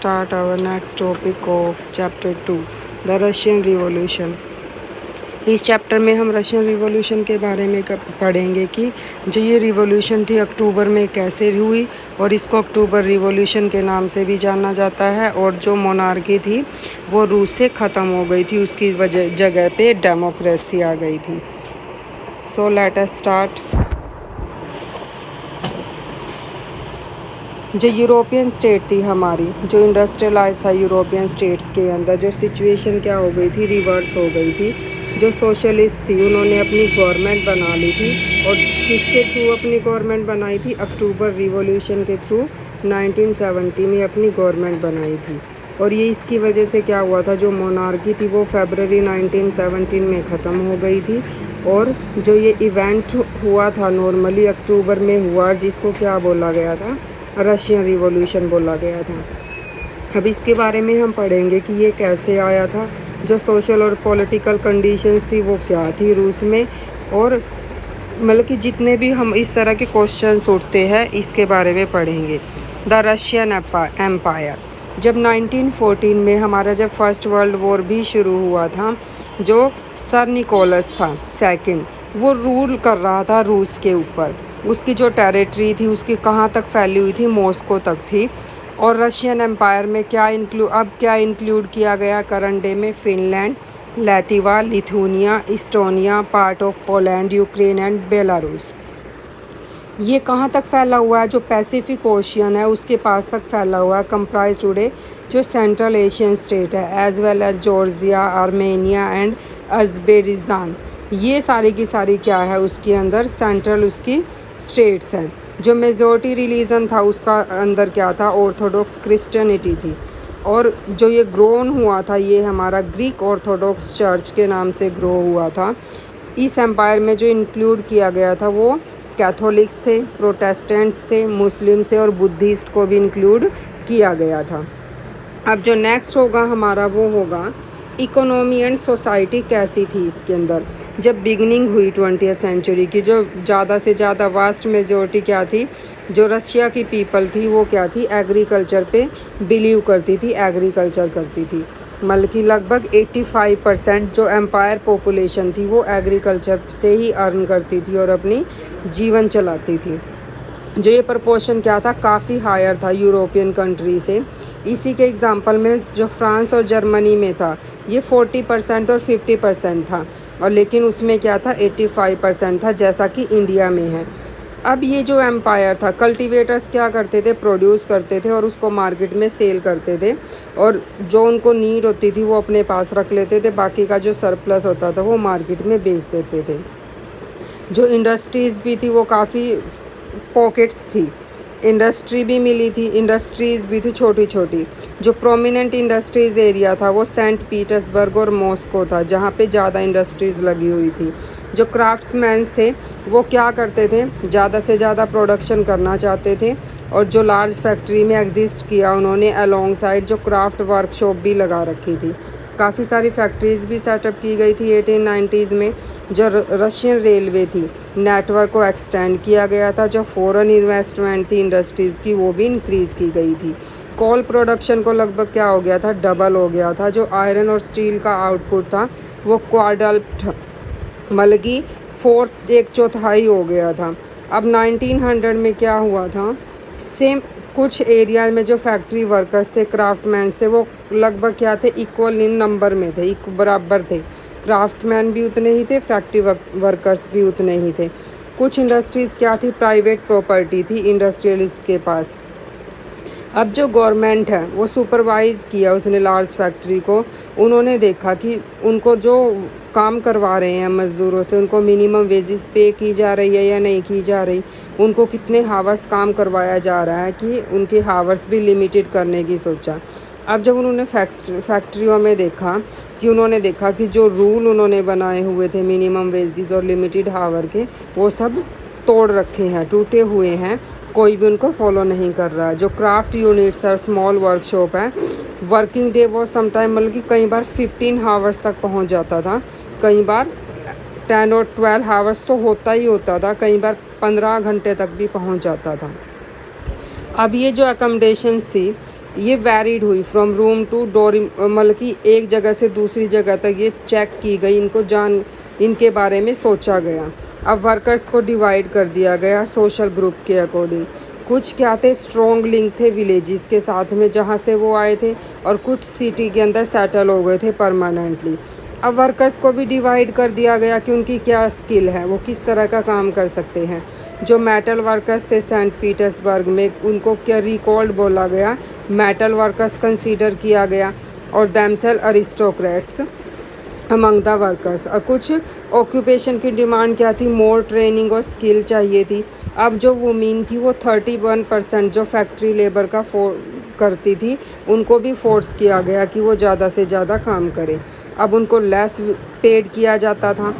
Start our next topic of chapter 2, the Russian Revolution. इस chapter में हम Russian revolution के बारे में पढ़ेंगे कि जो ये रिवॉल्यूशन थी अक्टूबर में कैसे हुई, और इसको अक्टूबर रिवॉल्यूशन के नाम से भी जाना जाता है। और जो मोनार्की थी वो रूस से ख़त्म हो गई थी, उसकी जगह पे डेमोक्रेसी आ गई थी। So let us start. जो यूरोपियन स्टेट थी हमारी, जो इंडस्ट्रियलाइज था यूरोपियन स्टेट्स के अंदर, जो सिचुएशन क्या हो गई थी, रिवर्स हो गई थी। जो सोशलिस्ट थी उन्होंने अपनी गवर्नमेंट बना ली थी, और किसके थ्रू अपनी गवर्नमेंट बनाई थी? अक्टूबर रिवॉल्यूशन के थ्रू 1970 में अपनी गवर्नमेंट बनाई थी। और ये इसकी वजह से क्या हुआ था, जो मोनार्की थी वो फरवरी 1917 में ख़त्म हो गई थी। और जो ये इवेंट हुआ था नॉर्मली अक्टूबर में हुआ, जिसको क्या बोला गया था? रशियन रिवॉल्यूशन बोला गया था। अब इसके बारे में हम पढ़ेंगे कि ये कैसे आया था, जो सोशल और पॉलिटिकल कंडीशंस थी वो क्या थी रूस में, और मतलब कि जितने भी हम इस तरह के क्वेश्चंस उठते हैं इसके बारे में पढ़ेंगे। द रशियन एम्पायर, जब 1914 में हमारा जब फर्स्ट वर्ल्ड वॉर भी शुरू हुआ था, जो सर निकोलस था सेकंड, वो रूल कर रहा था रूस के ऊपर। उसकी जो टेरिटरी थी उसकी कहाँ तक फैली हुई थी? मॉस्को तक थी। और रशियन एम्पायर में क्या इंक्लूड किया गया करंट डे में? Finland, Latvia, Lithuania, Estonia, part of Poland, Ukraine and Belarus. ये कहाँ तक फैला हुआ है? जो पैसिफिक ओशियन है उसके पास तक फैला हुआ है। कंप्राइज टुडे जो सेंट्रल एशियन स्टेट है, as well as Georgia, Armenia and Azerbaijan. ये सारी की सारी क्या है उसके अंदर? सेंट्रल उसकी स्टेट्स हैं। जो मेजॉरिटी रिलीजन था उसका अंदर क्या था? ऑर्थोडॉक्स क्रिश्चियनिटी थी। और जो ये ग्रोन हुआ था ये हमारा ग्रीक ऑर्थोडॉक्स चर्च के नाम से ग्रो हुआ था। इस एम्पायर में जो इंक्लूड किया गया था वो कैथोलिक्स थे, प्रोटेस्टेंट्स थे, मुस्लिम थे, और बुद्धिस्ट को भी इंक्लूड किया गया था। अब जो नेक्स्ट होगा हमारा वो होगा इकोनॉमी एंड सोसाइटी कैसी थी इसके अंदर। जब बिगनिंग हुई 20th सेंचुरी की, जो ज़्यादा से ज़्यादा वास्ट मेजॉरिटी क्या थी? जो रशिया की पीपल थी वो क्या थी? एग्रीकल्चर पे बिलीव करती थी, एग्रीकल्चर करती थी। मतलब कि लगभग 85% जो एम्पायर पॉपुलेशन थी वो एग्रीकल्चर से ही अर्न करती थी और अपनी जीवन चलाती थी। जो ये प्रपोर्शन क्या था? काफ़ी हायर था यूरोपियन कंट्री से। इसी के एग्जांपल में जो फ्रांस और जर्मनी में था ये 40% और 50% था, और लेकिन उसमें क्या था? 85% था, जैसा कि इंडिया में है। अब ये जो एम्पायर था, कल्टीवेटर्स क्या करते थे? प्रोड्यूस करते थे और उसको मार्केट में सेल करते थे, और जो उनको नीड होती थी वो अपने पास रख लेते थे, बाकी का जो सरप्लस होता था वो मार्केट में बेच देते थे। जो इंडस्ट्रीज़ भी थी वो काफ़ी पॉकेट्स थी, इंडस्ट्री भी मिली थी, इंडस्ट्रीज़ भी थी छोटी छोटी। जो प्रोमिनेंट इंडस्ट्रीज़ एरिया था वो सेंट पीटर्सबर्ग और मॉस्को था, जहाँ पे ज़्यादा इंडस्ट्रीज़ लगी हुई थी। जो क्राफ्ट्समैन थे वो क्या करते थे? ज़्यादा से ज़्यादा प्रोडक्शन करना चाहते थे, और जो लार्ज फैक्ट्री में एग्जिस्ट किया उन्होंने अलोंग साइड जो क्राफ्ट वर्कशॉप भी लगा रखी थी। काफ़ी सारी फैक्ट्रीज़ भी सेटअप की गई थी 1890s में। जो रशियन रेलवे थी नेटवर्क को एक्सटेंड किया गया था। जो फॉरेन इन्वेस्टमेंट थी इंडस्ट्रीज़ की वो भी इंक्रीज़ की गई थी। कोल प्रोडक्शन को लगभग क्या हो गया था? डबल हो गया था। जो आयरन और स्टील का आउटपुट था वो क्वाड्रप्ल, मतलब कि फोर्थ, 1/4 हो गया था। अब 1900 में क्या हुआ था? सेम कुछ एरिया में जो फैक्ट्री वर्कर्स थे, क्राफ्टमैन थे, वो लगभग क्या थे? इक्वल इन नंबर में थे, बराबर थे। क्राफ्टमैन भी उतने ही थे, फैक्ट्री वर्कर्स भी उतने ही थे। कुछ इंडस्ट्रीज़ क्या थी? प्राइवेट प्रॉपर्टी थी इंडस्ट्रियलिस्ट के पास। अब जो गवर्नमेंट है वो सुपरवाइज़ किया उसने लार्ज फैक्ट्री को। उन्होंने देखा कि उनको जो काम करवा रहे हैं मज़दूरों से, उनको मिनिमम वेजेस पे की जा रही है या नहीं की जा रही, उनको कितने हावर्स काम करवाया जा रहा है, कि उनके हावर्स भी लिमिटेड करने की सोचा। अब जब उन्होंने फैक्ट्रियों में देखा कि जो रूल उन्होंने बनाए हुए थे मिनिमम वेजेस और लिमिटेड हावर के, वो सब तोड़ रखे हैं, टूटे हुए हैं, कोई भी उनको फॉलो नहीं कर रहा है। जो क्राफ्ट यूनिट्स और स्मॉल वर्कशॉप है, वर्किंग डे वो समटाइम मतलब कि कई बार 15 हावर्स तक पहुंच जाता था, कई बार 10 और 12 हावर्स तो होता ही होता था, कई बार 15 घंटे तक भी पहुंच जाता था। अब ये जो अकोमोडेशंस थी ये वैरिड हुई फ्रॉम रूम टू डोर, मतलब कि एक जगह से दूसरी जगह तक ये चेक की गई, इनके बारे में सोचा गया। अब वर्कर्स को डिवाइड कर दिया गया सोशल ग्रुप के अकॉर्डिंग। कुछ क्या थे, स्ट्रॉन्ग लिंक थे विलेजेस के साथ में जहाँ से वो आए थे, और कुछ सिटी के अंदर सेटल हो गए थे परमानेंटली। अब वर्कर्स को भी डिवाइड कर दिया गया कि उनकी क्या स्किल है, वो किस तरह का काम कर सकते हैं। जो मेटल वर्कर्स थे सेंट पीटर्सबर्ग में, उनको क्या रिकॉल्ड बोला गया, मेटल वर्कर्स कंसीडर किया गया, और damsel aristocrats among the workers. और कुछ ऑक्यूपेशन की डिमांड क्या थी, मोर ट्रेनिंग और स्किल चाहिए थी। अब जो वुमेन थी वो 31% जो फैक्ट्री लेबर का करती थी, उनको भी फोर्स किया गया कि वो ज़्यादा से ज़्यादा काम करें। अब उनको लेस पेड किया जाता था,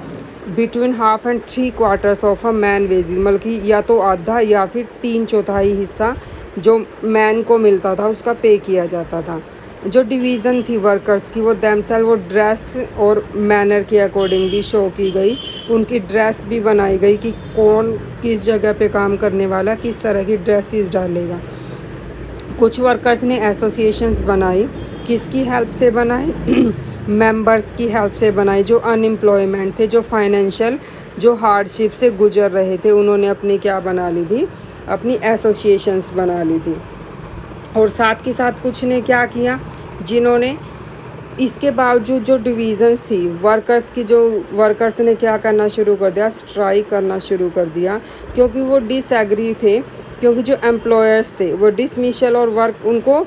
between half and 3/4 of a man wages, मतलब कि या तो आधा या फिर 3/4 हिस्सा जो मैन को मिलता था उसका पे किया जाता था। जो डिवीज़न थी वर्कर्स की, वो दैमसेल वो ड्रेस और मैनर के अकॉर्डिंग भी शो की गई, उनकी ड्रेस भी बनाई गई कि कौन किस जगह पे काम करने वाला किस तरह की ड्रेसेस डालेगा। कुछ वर्कर्स ने एसोसिएशंस बनाई, किसकी हेल्प से बनाई मेंबर्स की हेल्प से बनाई। जो अनएम्प्लॉयमेंट थे, जो फाइनेंशियल जो हार्डशिप से गुजर रहे थे, उन्होंने अपनी क्या बना ली थी, अपनी एसोसिएशंस बना ली थी। और साथ के साथ कुछ ने क्या किया, जिन्होंने इसके बावजूद जो डिवीज़न्स थी वर्कर्स की, जो वर्कर्स ने क्या करना शुरू कर दिया, स्ट्राइक करना शुरू कर दिया, क्योंकि वो डिसएग्री थे, क्योंकि जो एम्प्लॉयर्स थे वो डिसमिशल और उनको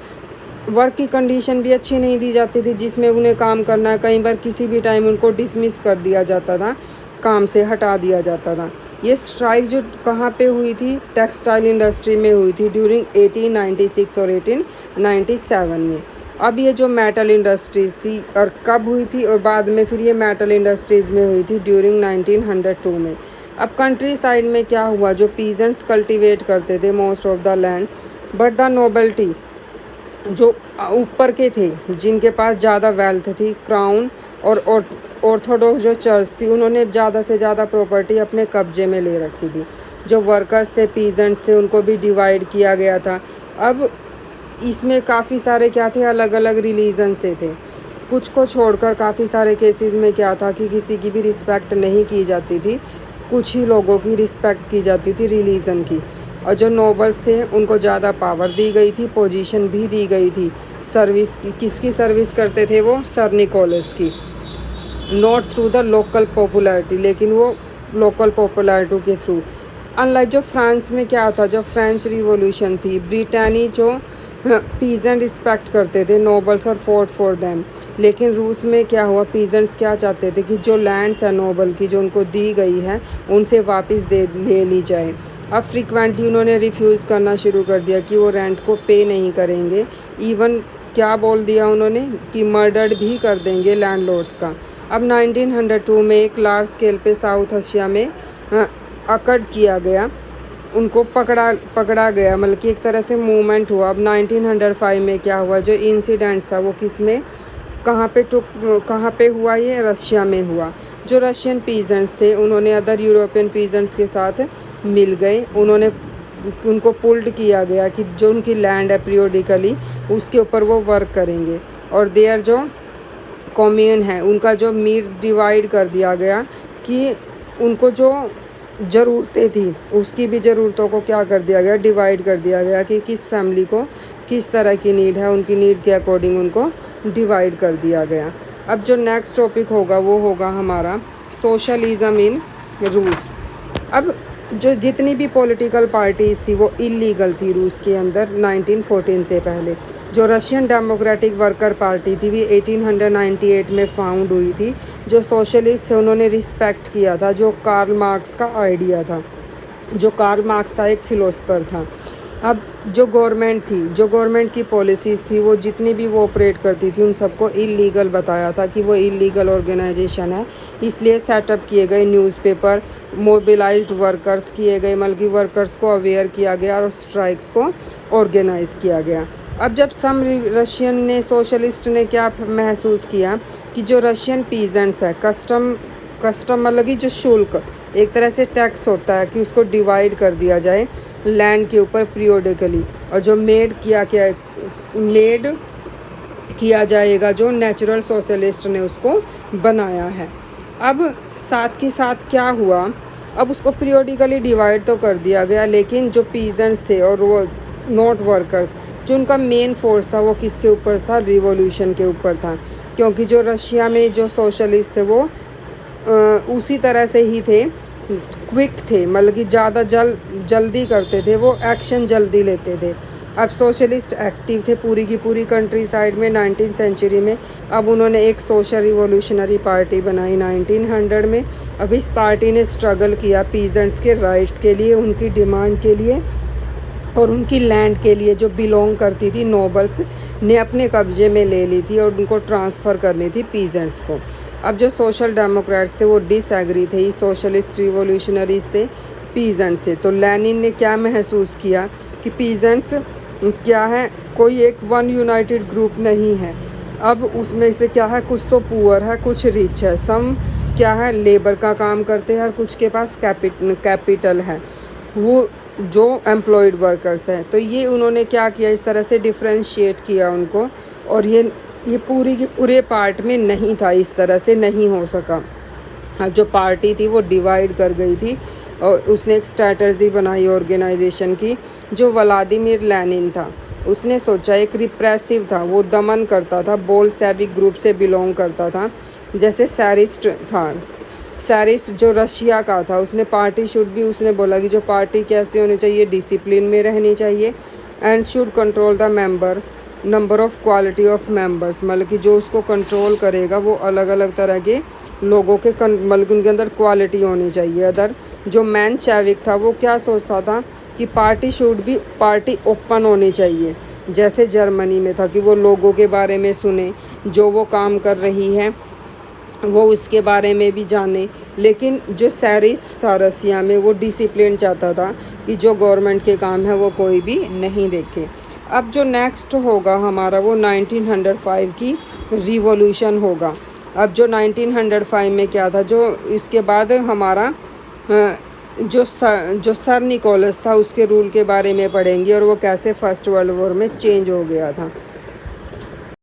वर्क की कंडीशन भी अच्छी नहीं दी जाती थी जिसमें उन्हें काम करना है। कई बार किसी भी टाइम उनको डिसमिस कर दिया जाता था, काम से हटा दिया जाता था। ये स्ट्राइक जो कहाँ पे हुई थी, टेक्सटाइल इंडस्ट्री में हुई थी ड्यूरिंग 1896 और 1897 में। अब ये जो मेटल इंडस्ट्रीज़ थी और कब हुई थी, और बाद में फिर ये मेटल इंडस्ट्रीज़ में हुई थी ड्यूरिंग 1902 में। अब कंट्री साइड में क्या हुआ, जो पीजेंट्स कल्टीवेट करते थे most of the land, but the nobility जो ऊपर के थे, जिनके पास ज़्यादा वेल्थ थी, क्राउन और ऑर्थोडॉक्स जो चर्च थी, उन्होंने ज़्यादा से ज़्यादा प्रॉपर्टी अपने कब्जे में ले रखी थी। जो वर्कर्स थे, पीजेंट्स थे, उनको भी डिवाइड किया गया था। अब इसमें काफ़ी सारे क्या थे, अलग अलग रिलीजन से थे। कुछ को छोड़कर काफ़ी सारे केसेस में क्या था कि किसी की भी रिस्पेक्ट नहीं की जाती थी, कुछ ही लोगों की रिस्पेक्ट की जाती थी रिलीजन की। और जो नोबल्स थे उनको ज़्यादा पावर दी गई थी, पोजीशन भी दी गई थी। सर्विस की, किसकी सर्विस करते थे वो, सर निकोलस की। Not through the local popularity, लेकिन वो लोकल पॉपुलैरिटी के थ्रू। अनलाइक जो फ्रांस में क्या था, जो फ्रेंच रिवॉल्यूशन थी, ब्रिटानी जो पीजेंट रिस्पेक्ट करते थे नोबल्स और फॉट फॉर देम। लेकिन रूस में क्या हुआ, पीजेंट्स क्या चाहते थे कि जो लैंड्स है नोबल की जो उनको दी गई है उनसे वापस ले ली जाए। अब फ्रीक्वेंटली उन्होंने रिफ्यूज़ करना शुरू कर दिया कि वो रेंट को पे नहीं करेंगे। इवन क्या बोल दिया उन्होंने कि मर्डर भी कर देंगे लैंडलॉर्ड्स का। अब 1902 में एक लार्ज स्केल पे साउथ एशिया में अकड किया गया, उनको पकड़ा गया, मतलब कि एक तरह से मूवमेंट हुआ। अब 1905 में क्या हुआ, जो इंसिडेंट्स था वो किस में, कहाँ पे हुआ, ये रशिया में हुआ। जो रशियन पीजेंट्स थे उन्होंने अदर यूरोपियन पीजेंट्स के साथ मिल गए, उनको पुल्ड किया गया कि जो उनकी लैंड है पीरियोडिकली उसके ऊपर वो वर्क करेंगे। और देयर जो कॉम्यून है उनका जो मीट डिवाइड कर दिया गया कि उनको जो ज़रूरतें थी उसकी भी ज़रूरतों को क्या कर दिया गया, डिवाइड कर दिया गया कि किस फैमिली को किस तरह की नीड है, उनकी नीड के अकॉर्डिंग उनको डिवाइड कर दिया गया। अब जो नेक्स्ट टॉपिक होगा वो होगा हमारा सोशलिज़म इन रूस। अब जो जितनी भी पॉलिटिकल पार्टीज़ थी वो इलीगल थी रूस के अंदर 1914 से पहले। जो रशियन डेमोक्रेटिक वर्कर पार्टी थी वो 1898 में फाउंड हुई थी। जो सोशलिस्ट थे उन्होंने रिस्पेक्ट किया था जो कार्ल मार्क्स का आइडिया था, जो कार्ल मार्क्स था एक फिलोसफर था। अब जो गवर्नमेंट की पॉलिसीज़ थी वो जितनी भी वो ऑपरेट करती थी उन सबको इलीगल बताया था कि वो इलीगल ऑर्गेनाइजेशन है, इसलिए सेटअप किए गए न्यूज़पेपर, मोबिलाइज्ड वर्कर्स किए गए, बल्कि वर्कर्स को अवेयर किया गया और स्ट्राइक्स को ऑर्गेनाइज किया गया। अब जब सम रशियन ने सोशलिस्ट ने क्या महसूस किया कि जो रशियन पीजेंट्स है कस्टम मतलब कि जो शुल्क एक तरह से टैक्स होता है कि उसको डिवाइड कर दिया जाए लैंड के ऊपर पीरियोडिकली, और जो मेड किया मेड किया जाएगा, जो नेचुरल सोशलिस्ट ने उसको बनाया है। अब साथ के साथ क्या हुआ, अब उसको पीरियोडिकली डिवाइड तो कर दिया गया, लेकिन जो पीजेंट्स थे और वो नॉट वर्कर्स, जो उनका मेन फोर्स था वो किसके ऊपर था, रिवॉल्यूशन के ऊपर था। क्योंकि जो रशिया में जो सोशलिस्ट थे वो उसी तरह से ही थे, क्विक थे, मतलब कि ज़्यादा जल्दी करते थे, वो एक्शन जल्दी लेते थे। अब सोशलिस्ट एक्टिव थे पूरी की पूरी कंट्री साइड में 19th सेंचुरी में। अब उन्होंने एक सोशल रिवॉल्यूशनरी पार्टी बनाई 1900 में। अब इस पार्टी ने स्ट्रगल किया पीजेंट्स के राइट्स के लिए, उनकी डिमांड के लिए और उनकी लैंड के लिए जो बिलोंग करती थी नोबल्स ने अपने कब्जे में ले ली थी और उनको ट्रांसफ़र करनी थी पीजेंट्स को। अब जो सोशल डेमोक्रेट्स थे वो डिसएग्री थे इस सोशलिस्ट रिवॉल्यूशनरी से, पीजेंट से। तो लेनिन ने क्या महसूस किया कि पीजेंट्स क्या है, कोई एक वन यूनाइटेड ग्रुप नहीं है। अब उसमें से क्या है, कुछ तो पुअर है, कुछ रिच है, सम क्या है लेबर का काम करते हैं और कुछ के पास कैपिटल है, वो जो एम्प्लॉयड वर्कर्स हैं। तो ये उन्होंने क्या किया, इस तरह से डिफ्रेंशिएट किया उनको। और ये पूरी की पूरे पार्ट में नहीं था, इस तरह से नहीं हो सका। अब जो पार्टी थी वो डिवाइड कर गई थी और उसने एक स्ट्रैटेजी बनाई ऑर्गेनाइजेशन की। जो व्लादिमीर लेनिन था उसने सोचा, एक रिप्रेसिव था, वो दमन करता था, बोल्शेविक ग्रुप से बिलोंग करता था। जैसे सैरिस्ट था, सैरिस्ट जो रशिया का था, उसने पार्टी शुड भी, उसने बोला कि जो पार्टी कैसे होनी चाहिए, डिसिप्लिन में रहनी चाहिए and should control the number of quality of members, मतलब कि जो उसको कंट्रोल करेगा वो अलग अलग तरह के लोगों के मतलब उनके अंदर क्वालिटी होनी चाहिए। अदर जो मेंशेविक था वो क्या सोचता था कि पार्टी ओपन होनी चाहिए, जैसे जर्मनी में था कि वो लोगों के बारे में सुने, जो वो काम कर रही है वो उसके बारे में भी जाने। लेकिन जो सैरिस्ट था रसिया में, वो डिसिप्लिन चाहता था कि जो गवर्नमेंट के काम है वो कोई भी नहीं देखे। अब जो नेक्स्ट होगा हमारा वो 1905 की रिवॉल्यूशन होगा। अब जो 1905 में क्या था, जो इसके बाद हमारा जो सर निकोलस था उसके रूल के बारे में पढ़ेंगे और वो कैसे फर्स्ट वर्ल्ड वॉर में चेंज हो गया था।